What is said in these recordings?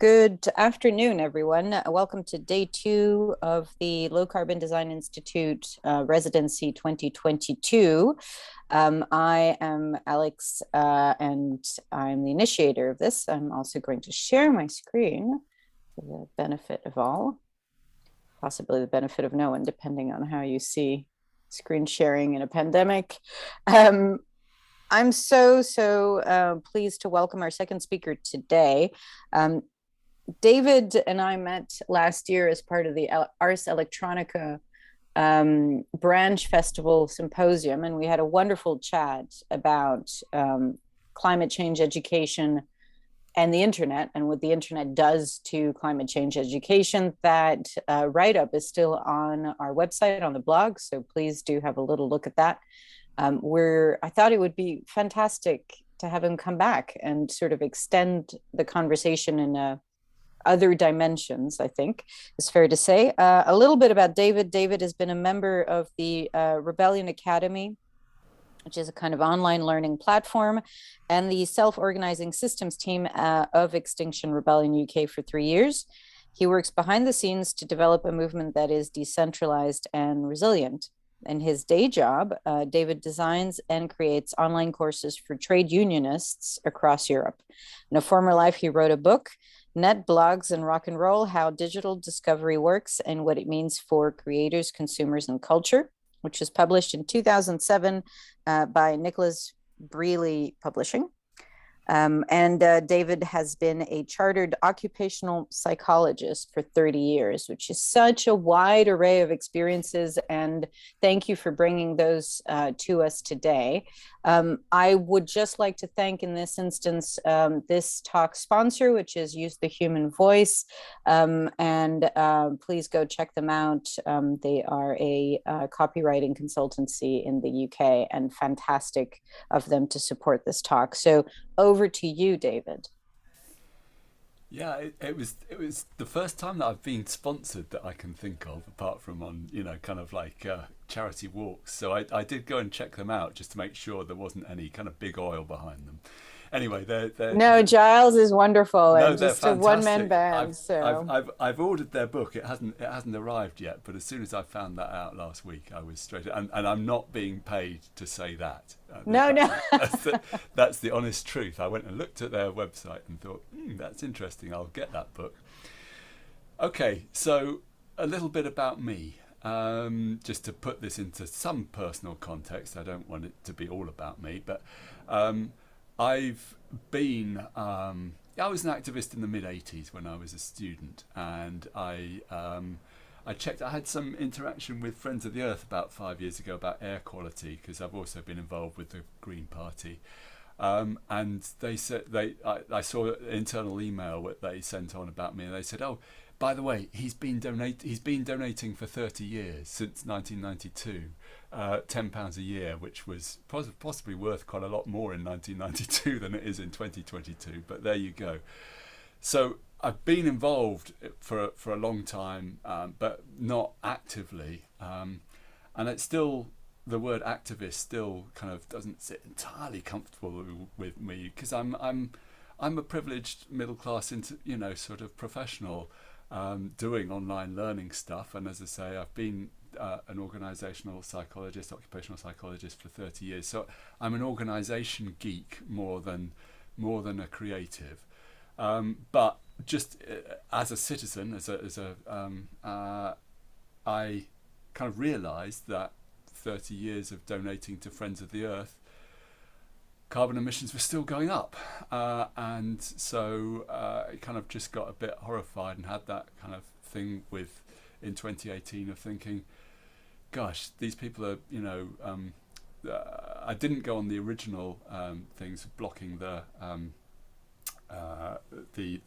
Good afternoon, everyone. Welcome to day two of the Low Carbon Design Institute Residency 2022. I am Alex, and I'm the initiator of this. I'm also going to share my screen for the benefit of all, possibly the benefit of no one, depending on how you see screen sharing in a pandemic. I'm so pleased to welcome our second speaker today. David and I met last year as part of the Ars Electronica branch festival symposium, and we had a wonderful chat about climate change education and the internet and what the internet does to climate change education. That write-up is still on our website on the blog, so please do have a little look at that. I thought it would be fantastic to have him come back and sort of extend the conversation in other dimensions, I think is fair to say. A little bit about David. David has been a member of the Rebellion Academy, which is a kind of online learning platform, and the self-organizing systems team of Extinction Rebellion UK for 3 years. He works behind the scenes to develop a movement that is decentralized and resilient. In his day job, David designs and creates online courses for trade unionists across Europe. In a former life, he wrote a book, Net Blogs and Rock and Roll, How Digital Discovery Works and What It Means for Creators, Consumers, and Culture, which was published in 2007 by Nicholas Brealey Publishing. David has been a chartered occupational psychologist for 30 years, which is such a wide array of experiences. And thank you for bringing those to us today. I would just like to thank in this instance this talk sponsor, which is Use the Human Voice. Please go check them out. They are a copywriting consultancy in the UK, and fantastic of them to support this talk. So over to you, David. Yeah, it was the first time that I've been sponsored that I can think of, apart from on kind of like charity walks. So I did go and check them out just to make sure there wasn't any kind of big oil behind them. Anyway, No, Giles is wonderful, no, and they're just a one-man fantastic. band. So I've ordered their book. It hasn't arrived yet, but as soon as I found that out last week, I was straight. And I'm not being paid to say that. no, no. That's the honest truth. I went and looked at their website and thought, that's interesting. I'll get that book. Okay, so a little bit about me. Just to put this into some personal context, I don't want it to be all about me, but I've been, I was an activist in the mid-80s when I was a student, and I checked, I had some interaction with Friends of the Earth about 5 years ago about air quality, because I've also been involved with the Green Party. And they said, I saw an internal email that they sent on about me, and they said, oh, by the way, he's been donating for 30 years, since 1992, £10 a year, which was possibly worth quite a lot more in 1992 than it is in 2022. But there you go. So I've been involved for a long time, but not actively, and it's still, the word activist still kind of doesn't sit entirely comfortable with me, because I'm a privileged middle class sort of professional, doing online learning stuff. And as I say, I've been an organizational psychologist, occupational psychologist for 30 years. So I'm an organization geek more than a creative. But just as a citizen, I kind of realized that 30 years of donating to Friends of the Earth, carbon emissions were still going up, and so I kind of just got a bit horrified and had that kind of thing in 2018 of thinking, gosh, these people are, I didn't go on the original things blocking the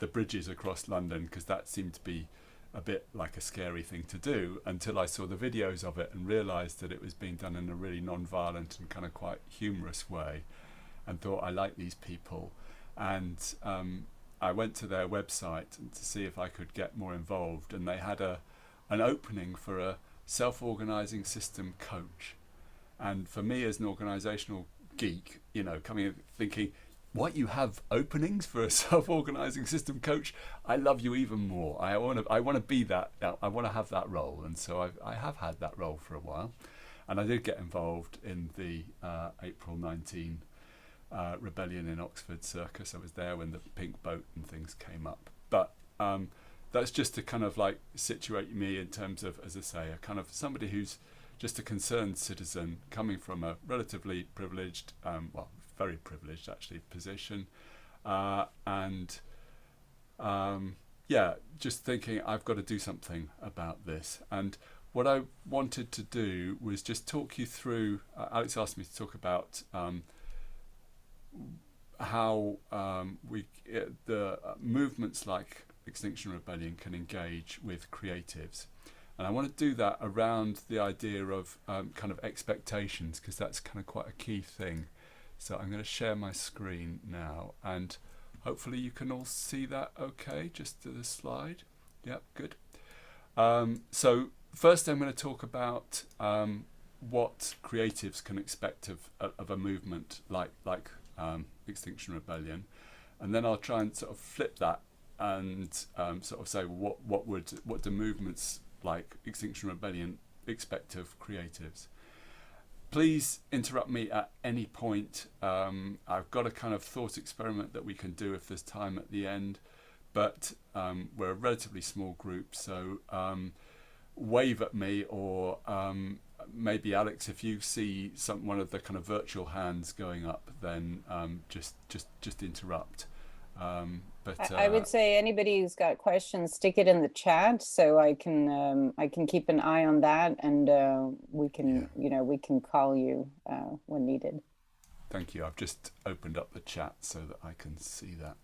bridges across London, because that seemed to be a bit like a scary thing to do, until I saw the videos of it and realised that it was being done in a really non-violent and kind of quite humorous way, and thought, I like these people. And I went to their website to see if I could get more involved, and they had an opening for a self-organising system coach. And for me as an organisational geek, coming in thinking, what you have openings for a self-organizing system coach, I love you even more. I want to be that. I want to have that role, and so I have had that role for a while, and I did get involved in the April 19 rebellion in Oxford Circus. I was there when the pink boat and things came up, but that's just to kind of like situate me in terms of, as I say, a kind of somebody who's just a concerned citizen coming from a relatively privileged, well, very privileged actually, position, and yeah, just thinking I've got to do something about this. And what I wanted to do was just talk you through. Alex asked me to talk about how the movements like Extinction Rebellion can engage with creatives. And I want to do that around the idea of kind of expectations, because that's kind of quite a key thing. So I'm going to share my screen now, and hopefully you can all see that okay, just to the slide. Yep, good. So first I'm going to talk about what creatives can expect of a movement like Extinction Rebellion, and then I'll try and sort of flip that and sort of say what do movements like Extinction Rebellion expect of creatives. Please interrupt me at any point. I've got a kind of thought experiment that we can do if there's time at the end, but we're a relatively small group, so wave at me, or maybe Alex, if you see one of the kind of virtual hands going up, then just interrupt. But I would say anybody who's got questions, stick it in the chat so I can keep an eye on that, and we can we can call you when needed. Thank you. I've just opened up the chat so that I can see that.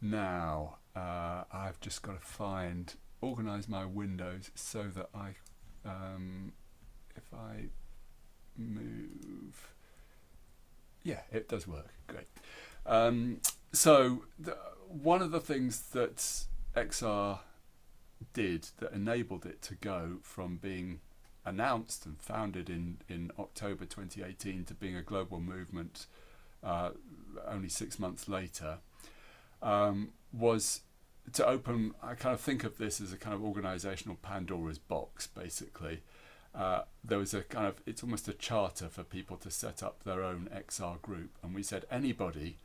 Now I've just got to organize my windows so that if I move, yeah, it does work. Great. So one of the things that XR did that enabled it to go from being announced and founded in October 2018 to being a global movement only 6 months later was to open, I kind of think of this as a kind of organizational Pandora's box, basically. There was a kind of, it's almost a charter for people to set up their own XR group, and we said anybody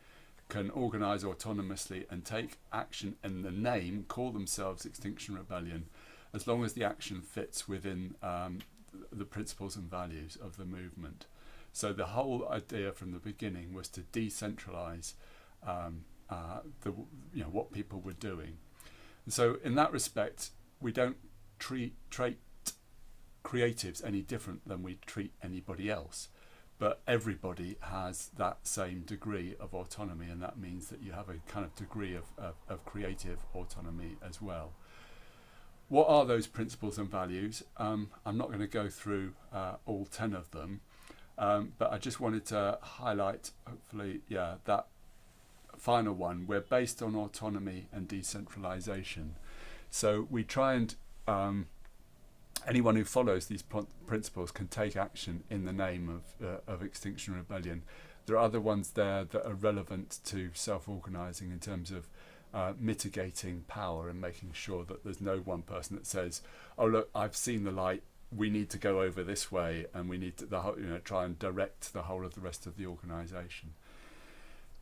can organise autonomously and take action in the name, call themselves Extinction Rebellion, as long as the action fits within the principles and values of the movement. So the whole idea from the beginning was to decentralise what people were doing. And so in that respect, we don't treat creatives any different than we treat anybody else. But everybody has that same degree of autonomy, and that means that you have a kind of degree of creative autonomy as well. What are those principles and values? I'm not going to go through all 10 of them, but I just wanted to highlight, hopefully, that final one. We're based on autonomy and decentralization. So we try and anyone who follows these principles can take action in the name of Extinction Rebellion. There are other ones there that are relevant to self-organising in terms of mitigating power and making sure that there's no one person that says, "Oh look, I've seen the light. We need to go over this way, and we need to try and direct the whole of the rest of the organisation."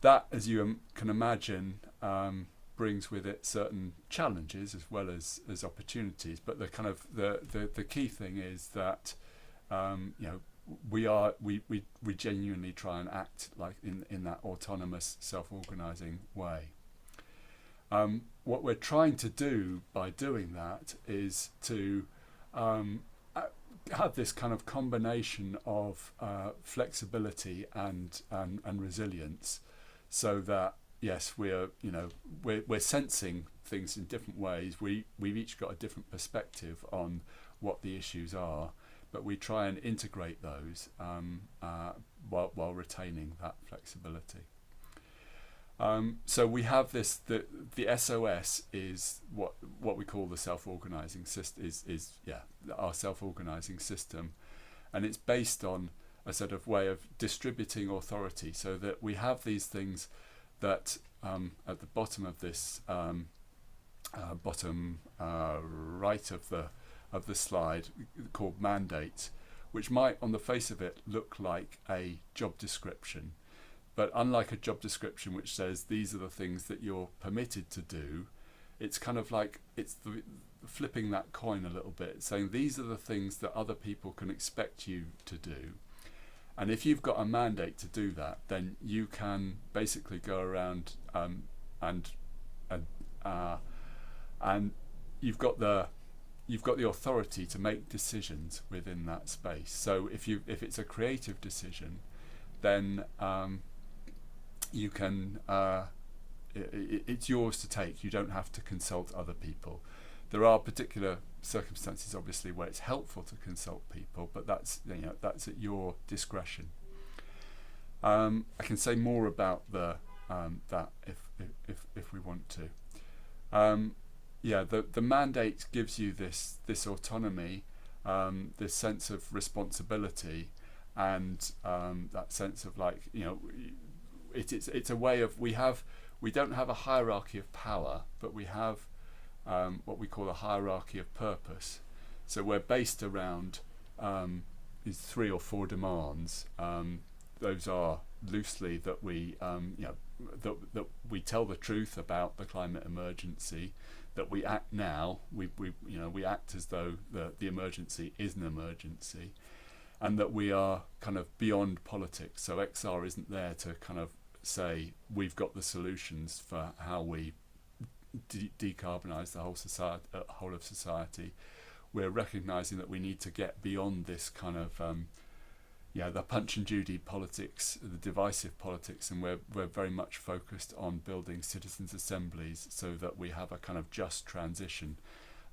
That, as you can imagine, brings with it certain challenges as well as opportunities. But the kind of the key thing is that we genuinely try and act like in that autonomous self-organizing way. What we're trying to do by doing that is to have this kind of combination of flexibility and resilience, so that yes, we're sensing things in different ways. We've each got a different perspective on what the issues are, but we try and integrate those while retaining that flexibility. So we have this. The SOS is what we call the self-organizing system. Our self-organizing system, and it's based on a sort of way of distributing authority, so that we have these things that at the bottom of this bottom right of the slide, called mandates, which might on the face of it look like a job description, but unlike a job description which says these are the things that you're permitted to do, it's kind of like it's flipping that coin a little bit, saying these are the things that other people can expect you to do. And if you've got a mandate to do that, then you can basically go around and you've got the authority to make decisions within that space. So if it's a creative decision, then you can it's yours to take. You don't have to consult other people. There are particular circumstances, obviously, where it's helpful to consult people, but that's at your discretion. I can say more about that if we want to. The mandate gives you this autonomy, this sense of responsibility, and that sense of it's a way of we don't have a hierarchy of power, but we have what we call a hierarchy of purpose. So we're based around these 3 or 4 demands. Those are loosely that we that we tell the truth about the climate emergency, that we act now, we act as though the emergency is an emergency, and that we are kind of beyond politics. So XR isn't there to kind of say we've got the solutions for how we decarbonise the whole of society. We're recognising that we need to get beyond this kind of the Punch and Judy politics, the divisive politics, and we're very much focused on building citizens' assemblies so that we have a kind of just transition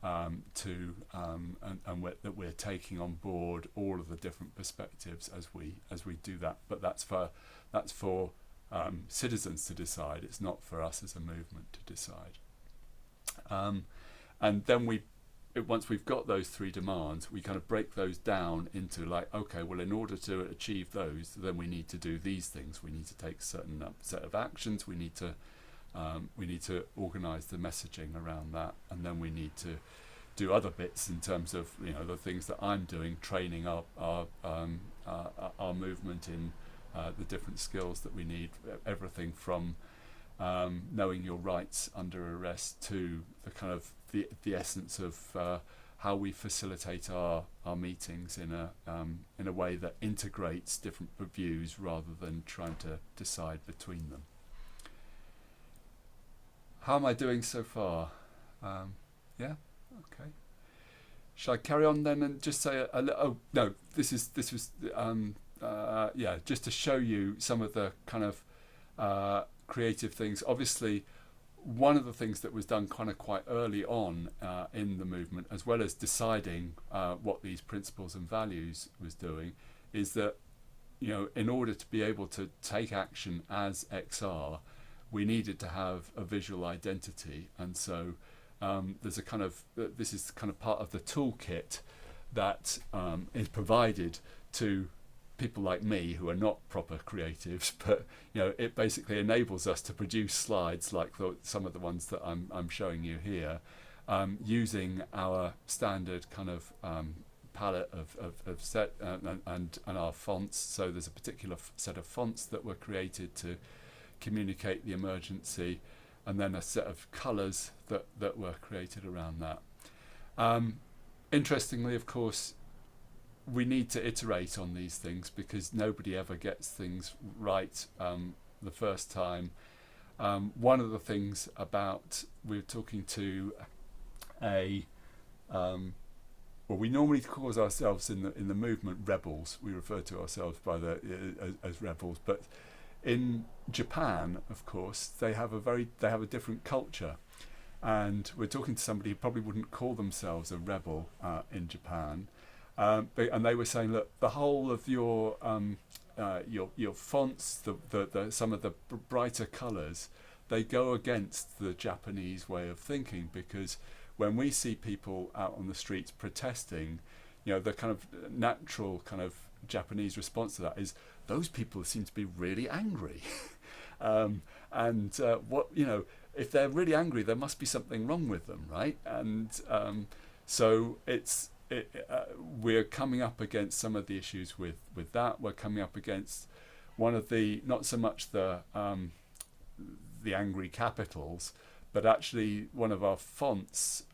that we're taking on board all of the different perspectives as we do that. But that's for citizens to decide. It's not for us as a movement to decide. And then once we've got those 3 demands, we kind of break those down into okay, well, in order to achieve those, then we need to do these things. We need to take a certain set of actions. We need to organise the messaging around that, and then we need to do other bits in terms of the things that I'm doing, training our movement in the different skills that we need. Everything from knowing your rights under arrest to the kind of the essence of how we facilitate our meetings in a way that integrates different views rather than trying to decide between them. How am I doing so far? Yeah, okay. Shall I carry on then and just say a little? Oh no, this was just to show you some of the kind of creative things. Obviously, one of the things that was done kind of quite early on in the movement, as well as deciding what these principles and values was doing, is that in order to be able to take action as XR, we needed to have a visual identity, and so there's a kind of this is kind of part of the toolkit that is provided to people like me who are not proper creatives, but it basically enables us to produce slides like some of the ones that I'm showing you here, using our standard kind of palette of set and our fonts. So there's a particular set of fonts that were created to communicate the emergency, and then a set of colours that were created around that. Interestingly, of course, we need to iterate on these things because nobody ever gets things right the first time. One of the things about, we were talking to we normally call ourselves in the movement rebels. We refer to ourselves as rebels, but in Japan, of course, they have a different culture, and we're talking to somebody who probably wouldn't call themselves a rebel in Japan. And they were saying, look, the whole of your fonts, some of the brighter colours, they go against the Japanese way of thinking, because when we see people out on the streets protesting, the kind of natural kind of Japanese response to that is those people seem to be really angry. And what, if they're really angry, there must be something wrong with them, right? And so we're coming up against some of the issues with that. We're coming up against one of the, not so much the angry capitals, but actually one of our fonts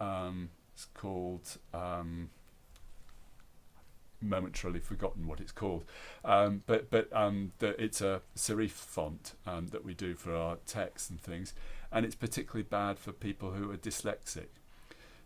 is called, momentarily forgotten what it's called, but it's a serif font that we do for our text and things, and it's particularly bad for people who are dyslexic.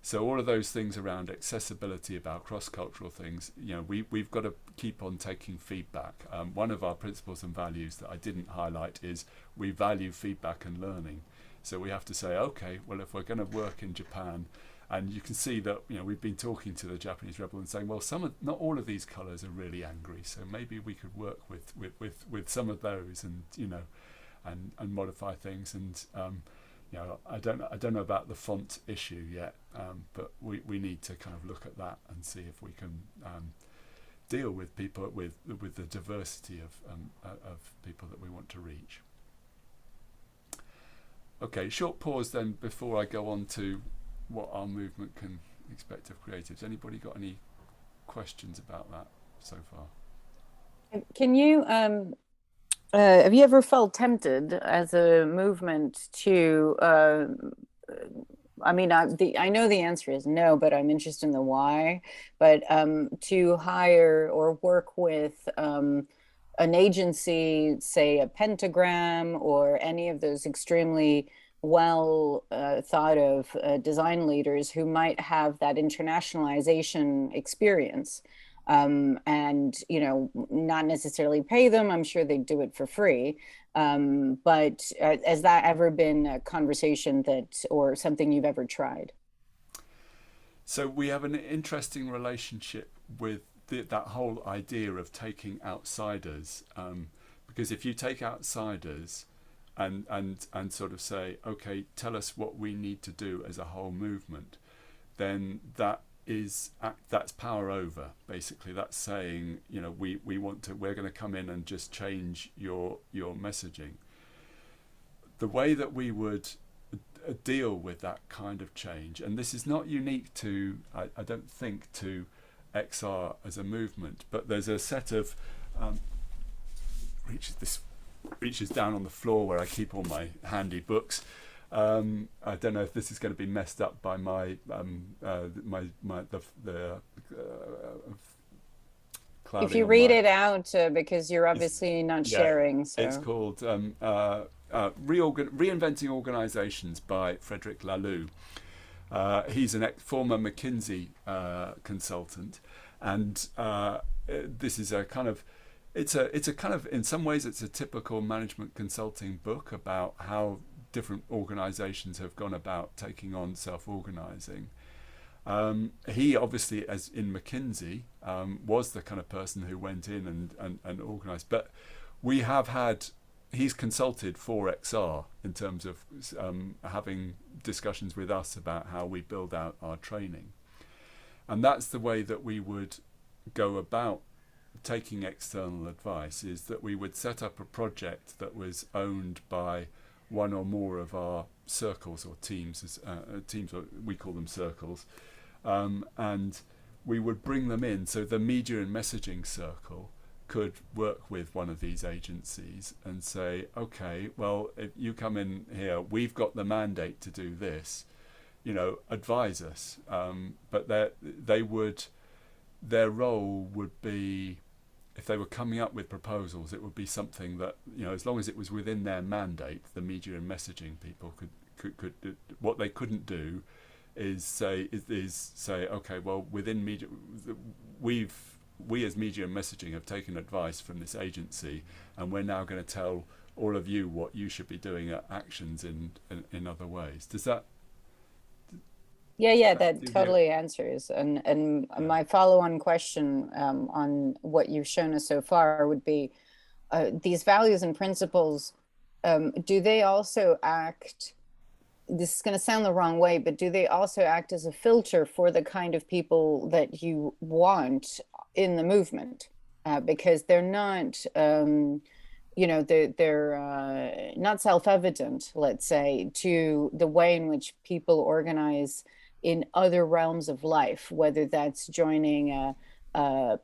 So all of those things around accessibility, about cross-cultural things, we've got to keep on taking feedback. One of our principles and values that I didn't highlight is we value feedback and learning. So we have to say, okay, well, if we're going to work in Japan, and you can see that we've been talking to the Japanese rebel and saying, well, not all of these colours are really angry, so maybe we could work with some of those, and and modify things. And I don't know about the font issue yet, but we need to kind of look at that and see if we can deal with people with the diversity of people that we want to reach. Okay, short pause then before I go on to what our movement can expect of creatives. Anybody got any questions about that so far? Can you have you ever felt tempted as a movement to I mean, I know the answer is no, but I'm interested in the why. But to hire or work with an agency, say a Pentagram or any of those extremely well thought of design leaders who might have that internationalization experience, and not necessarily pay them. I'm sure they do it for free. But has that ever been a conversation or something you've ever tried? So we have an interesting relationship with that whole idea of taking outsiders, because if you take outsiders and sort of say, okay, tell us what we need to do as a whole movement, then that's power over. Basically, that's saying, we're going to come in and just change your messaging. The way that we would deal with that kind of change, and this is not unique to, I don't think, to XR as a movement, but there's a set of reaches down on the floor where I keep all my handy books. I don't know if this is going to be messed up by my If you clouding on read my. it out, because you're obviously not sharing, It's so. called Reinventing Organizations by Frederick Laloux. He's a former McKinsey consultant, and this is a kind of, it's a kind of, in some ways it's a typical management consulting book about how different organizations have gone about taking on self-organizing. He obviously, as in McKinsey, was the kind of person who went in and organized, but we have had, he's consulted for XR in terms of having discussions with us about how we build out our training. And that's the way that we would go about taking external advice, is that we would set up a project that was owned by one or more of our circles or teams, or we call them circles, and we would bring them in. So the media and messaging circle could work with one of these agencies and say, okay, well, if you come in here, we've got the mandate to do this, advise us. But their role would be, if they were coming up with proposals, it would be something that, as long as it was within their mandate, the media and messaging people could what they couldn't do is say, okay, well, within media, we as media and messaging have taken advice from this agency, and we're now going to tell all of you what you should be doing actions in other ways. Does that? Yeah, that totally answers. And my follow-on question on what you've shown us so far would be, these values and principles, do they also act, this is going to sound the wrong way, but do they also act as a filter for the kind of people that you want in the movement? because they're not, they're not self-evident, let's say, to the way in which people organize in other realms of life, whether that's joining a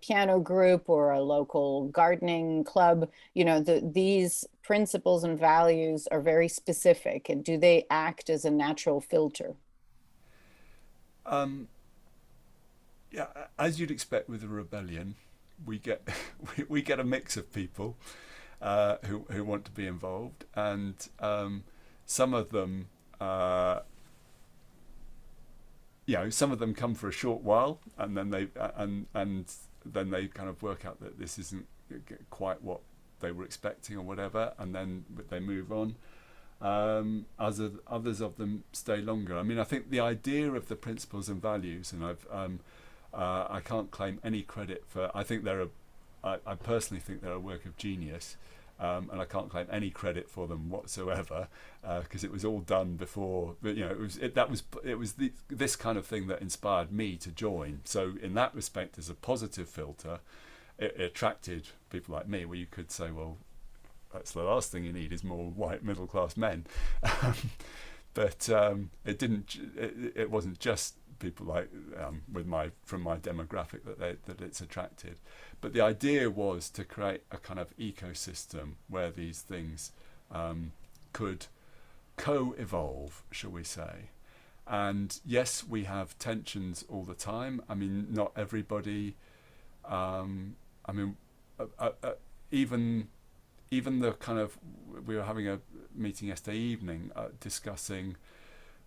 piano group or a local gardening club. These principles and values are very specific. And do they act as a natural filter? Um, yeah, as you'd expect with a rebellion, we get we get a mix of people who want to be involved, and some of them, some of them come for a short while, and then they kind of work out that this isn't quite what they were expecting or whatever, and then they move on. Others of them stay longer. I mean, I think the idea of the principles and values, and I can't claim any credit for. I personally think they're a work of genius, and I can't claim any credit for them whatsoever, because it was all done before. But it was this kind of thing that inspired me to join. So in that respect, as a positive filter, it attracted people like me, where you could say, well, that's the last thing you need is more white middle class men. But it didn't. It wasn't just people like from my demographic that it's attracted. But the idea was to create a kind of ecosystem where these things could co-evolve, shall we say. And yes, we have tensions all the time. I mean, not everybody. Even the kind of, we were having a meeting yesterday evening discussing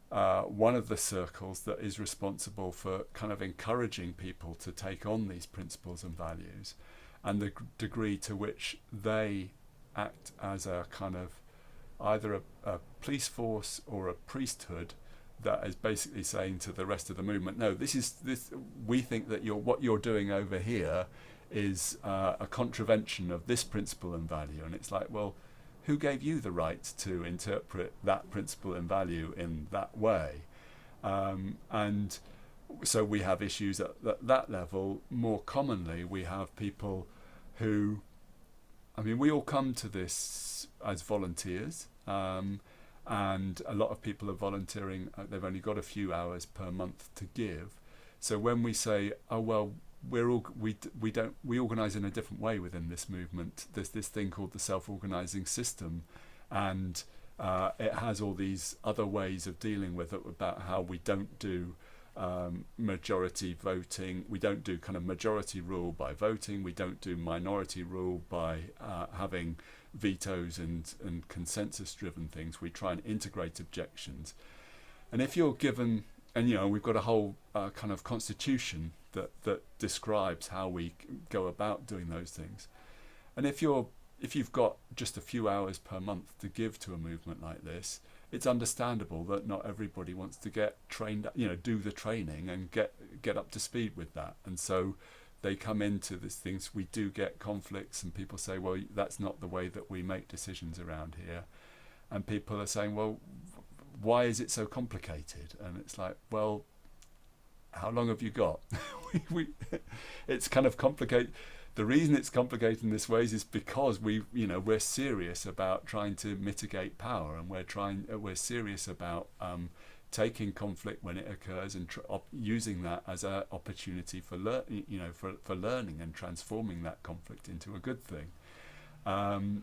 one of the circles that is responsible for kind of encouraging people to take on these principles and values, and the degree to which they act as a kind of either a police force or a priesthood that is basically saying to the rest of the movement, no, this we think that what you're doing over here is a contravention of this principle and value. And it's like, well, who gave you the right to interpret that principle and value in that way? And so we have issues at that level. More commonly, we have people who, I mean, we all come to this as volunteers, and a lot of people are volunteering. They've only got a few hours per month to give. So when we say, oh well, we organise in a different way within this movement. There's this thing called the self-organising system, and it has all these other ways of dealing with it, about how we don't do majority voting. We don't do kind of majority rule by voting. We don't do minority rule by having vetoes and consensus-driven things. We try and integrate objections. And if you're given, and we've got a whole kind of constitution that describes how we go about doing those things. And if you've got just a few hours per month to give to a movement like this, it's understandable that not everybody wants to get trained, do the training and get up to speed with that. And so they come into these things. We do get conflicts, and people say, well, that's not the way that we make decisions around here. And people are saying, well, why is it so complicated? And it's like, well, how long have you got? It's kind of complicated. The reason it's complicated in this way is because we're serious about trying to mitigate power, and we're serious about taking conflict when it occurs and using that as an opportunity for learning and transforming that conflict into a good thing. And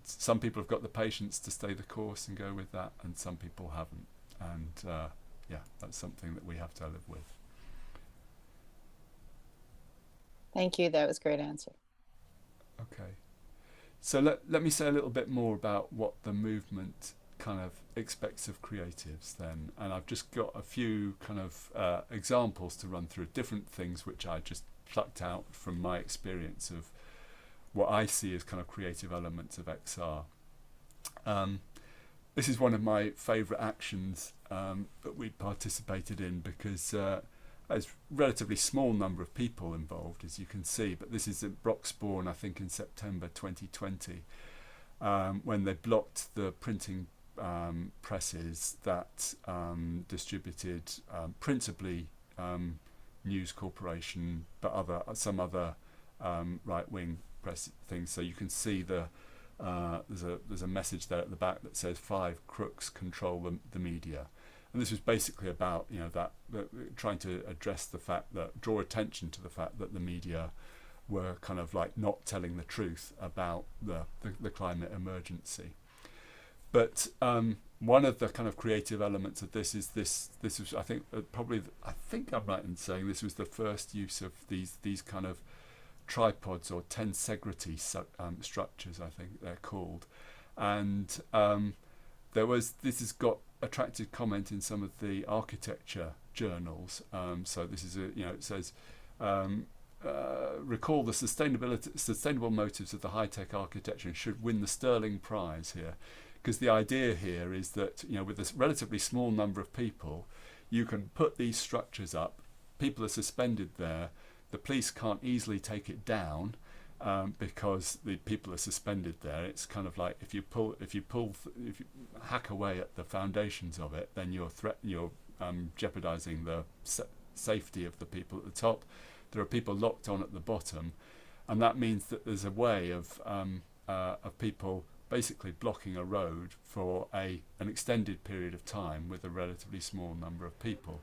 some people have got the patience to stay the course and go with that, and some people haven't. And that's something that we have to live with. Thank you. That was a great answer. Okay. So let me say a little bit more about what the movement kind of expects of creatives then. And I've just got a few kind of examples to run through, different things which I just plucked out from my experience of what I see as kind of creative elements of XR. This is one of my favourite actions that we participated in, because there's a relatively small number of people involved, as you can see, but this is at Broxbourne, I think in September 2020, when they blocked the printing presses that distributed principally News Corporation, but some other right-wing press things. So you can see there's a message there at the back that says 5 crooks control the media. And this was basically about, that trying to address the fact that, draw attention to the fact that the media were kind of like not telling the truth about the climate emergency. But one of the kind of creative elements of this is this was, I think, I think I'm right in saying this was the first use of these kind of tripods or tensegrity structures, I think they're called. And this has got attracted comment in some of the architecture journals. So this is it says recall the sustainable motives of the high-tech architecture and should win the Sterling Prize here, because the idea here is that with a relatively small number of people, you can put these structures up. People are suspended there. The police can't easily take it down. Because the people are suspended there. It's kind of like if you hack away at the foundations of it, then you're jeopardizing the safety of the people at the top. There are people locked on at the bottom, and that means that there's a way of people basically blocking a road for an extended period of time with a relatively small number of people.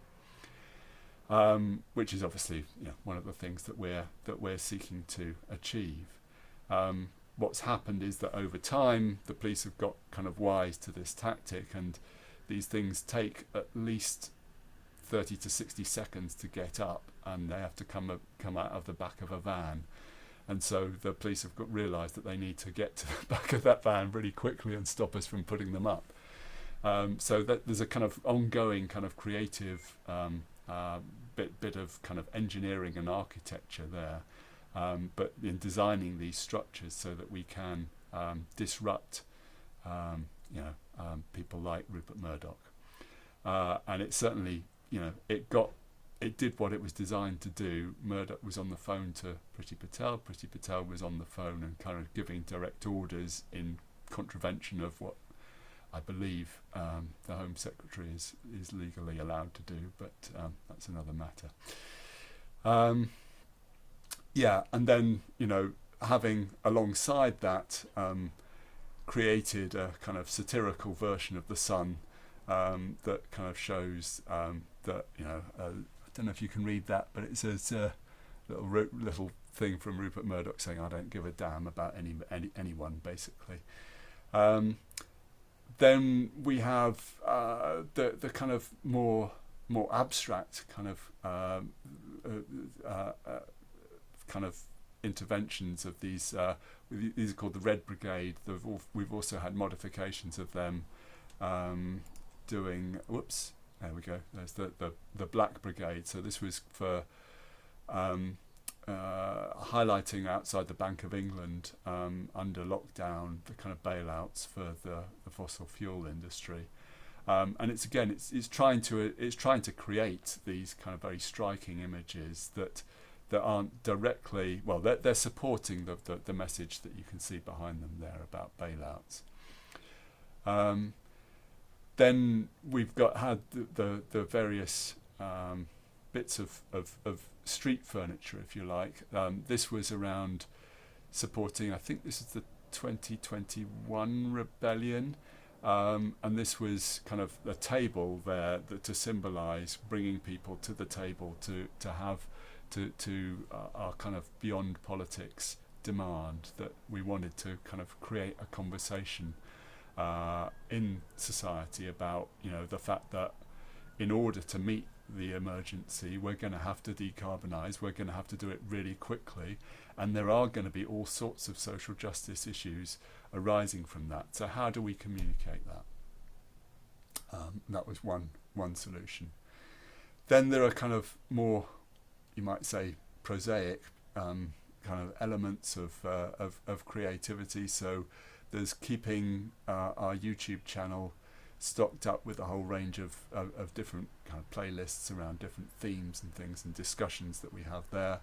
Which is obviously one of the things that we're seeking to achieve. What's happened is that over time the police have got kind of wise to this tactic, and these things take at least 30 to 60 seconds to get up, and they have to come out of the back of a van. And so the police have realised that they need to get to the back of that van really quickly and stop us from putting them up. So that there's a kind of ongoing kind of creative bit of kind of engineering and architecture there, but in designing these structures so that we can disrupt people like Rupert Murdoch, and it certainly it did what it was designed to do. Murdoch was on the phone to Priti Patel was on the phone and kind of giving direct orders in contravention of what I believe the Home Secretary is legally allowed to do, but that's another matter. And then having alongside that created a kind of satirical version of the Sun that kind of shows that I don't know if you can read that, but it says little thing from Rupert Murdoch saying, "I don't give a damn about anyone," basically. Then we have the kind of more abstract kind of interventions of these. These are called the Red Brigade. We've also had modifications of them doing. Whoops! There we go. There's the Black Brigade. So this was for highlighting outside the Bank of England under lockdown the kind of bailouts for the fossil fuel industry, and it's trying to create these kind of very striking images that aren't directly they're supporting the message that you can see behind them there about bailouts. Then we've had the various bits of street furniture, if you like. This was around supporting, I think this is the 2021 rebellion, and this was kind of a table there to symbolise bringing people to the table to have our kind of beyond politics demand that we wanted to kind of create a conversation in society about the fact that in order to meet the emergency, we're going to have to decarbonise, we're going to have to do it really quickly, and there are going to be all sorts of social justice issues arising from that. So how do we communicate that? That was one solution. Then there are kind of more, you might say, prosaic kind of elements of creativity. So there's keeping our YouTube channel stocked up with a whole range of different kind of playlists around different themes and things and discussions that we have there.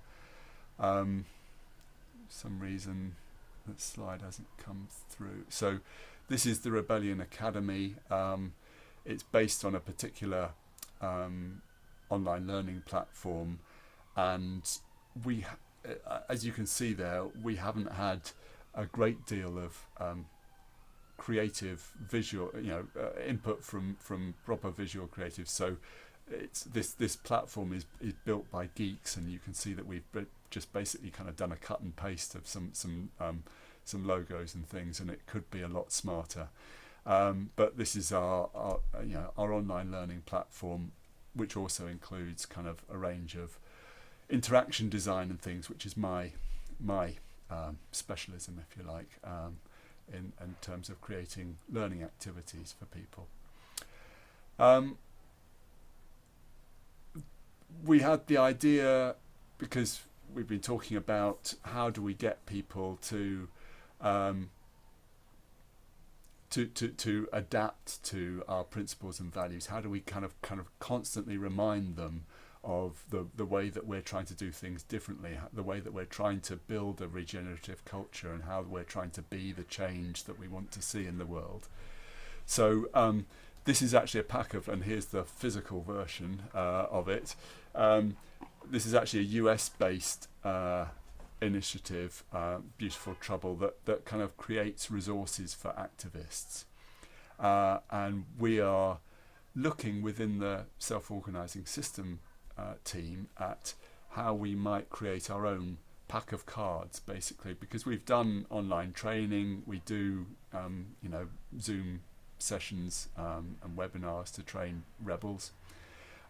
Some reason that slide hasn't come through. So this is the Rebellion Academy. It's based on a particular online learning platform, and as you can see there, we haven't had a great deal of creative visual, input from proper visual creatives. So it's this platform is built by geeks, and you can see that we've just basically kind of done a cut and paste of some logos and things, and it could be a lot smarter. But this is our online learning platform, which also includes kind of a range of interaction design and things, which is my specialism, if you like, in terms of creating learning activities for people. We had the idea, because we've been talking about how do we get people to adapt to our principles and values. How do we kind of constantly remind them of the way that we're trying to do things differently, the way that we're trying to build a regenerative culture, and how we're trying to be the change that we want to see in the world. So this is actually a pack of, and here's the physical version of it. This is actually a US-based initiative, Beautiful Trouble, that kind of creates resources for activists. And we are looking within the self-organizing system team at how we might create our own pack of cards, basically, because we've done online training, we do Zoom sessions and webinars to train rebels,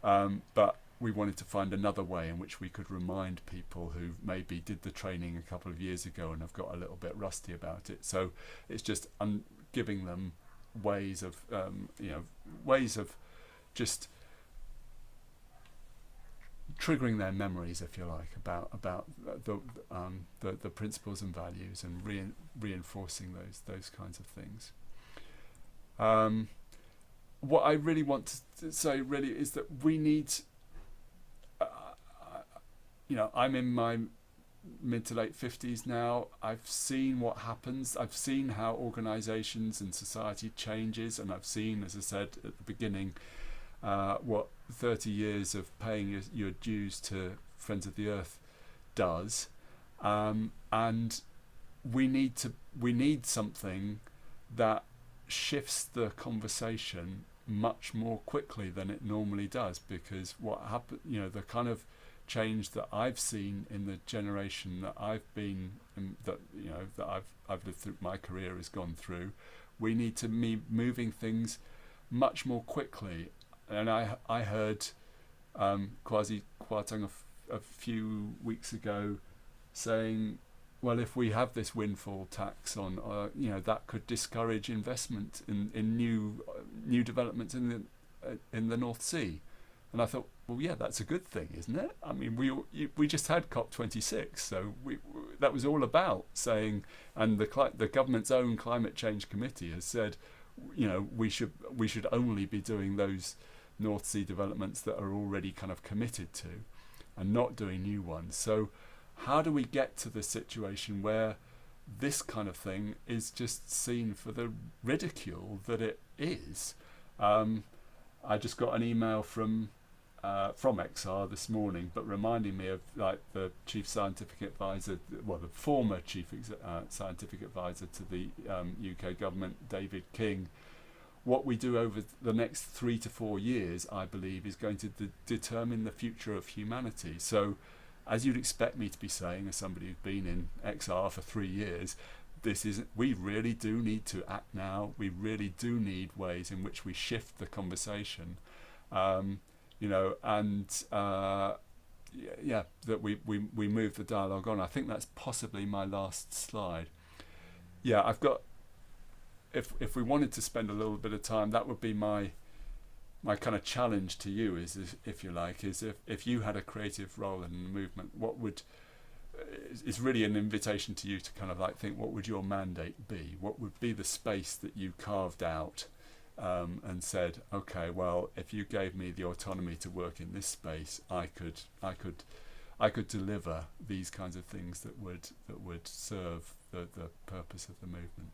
but we wanted to find another way in which we could remind people who maybe did the training a couple of years ago and have got a little bit rusty about it. So it's just giving them ways of just triggering their memories, if you like, about the principles and values, and reinforcing those kinds of things. What I really want to say really is that we need, I'm in my mid to late 50s now. I've seen what happens. I've seen how organisations and society changes, and I've seen, as I said at the beginning, what 30 years of paying your dues to Friends of the Earth does, and we need something that shifts the conversation much more quickly than it normally does, because what happened, the kind of change that I've seen in the generation that I've been that I've lived through, my career has gone through, we need to be moving things much more quickly. And I heard Kwasi Kwarteng a few weeks ago saying, well, if we have this windfall tax on, that could discourage investment in new developments in the North Sea. And I thought, well, yeah, that's a good thing, isn't it? I mean, we just had COP26, so that was all about saying, and the government's own climate change committee has said, we should only be doing those North Sea developments that are already kind of committed to, and not doing new ones. So how do we get to the situation where this kind of thing is just seen for the ridicule that it is? I just got an email from XR this morning, but reminding me of the chief scientific advisor, the former chief scientific advisor to the UK government, David King. What we do over the next 3 to 4 years, I believe, is going to determine the future of humanity. So, as you'd expect me to be saying, as somebody who's been in XR for 3 years, we really do need to act now. We really do need ways in which we shift the conversation, that we move the dialogue on. I think that's possibly my last slide. Yeah, I've got. If we wanted to spend a little bit of time, that would be my kind of challenge to you, is if you like, is if you had a creative role in the movement, it's really an invitation to you to kind of think, what would your mandate be? What would be the space that you carved out and said, okay, well, if you gave me the autonomy to work in this space, I could deliver these kinds of things that would serve the purpose of the movement.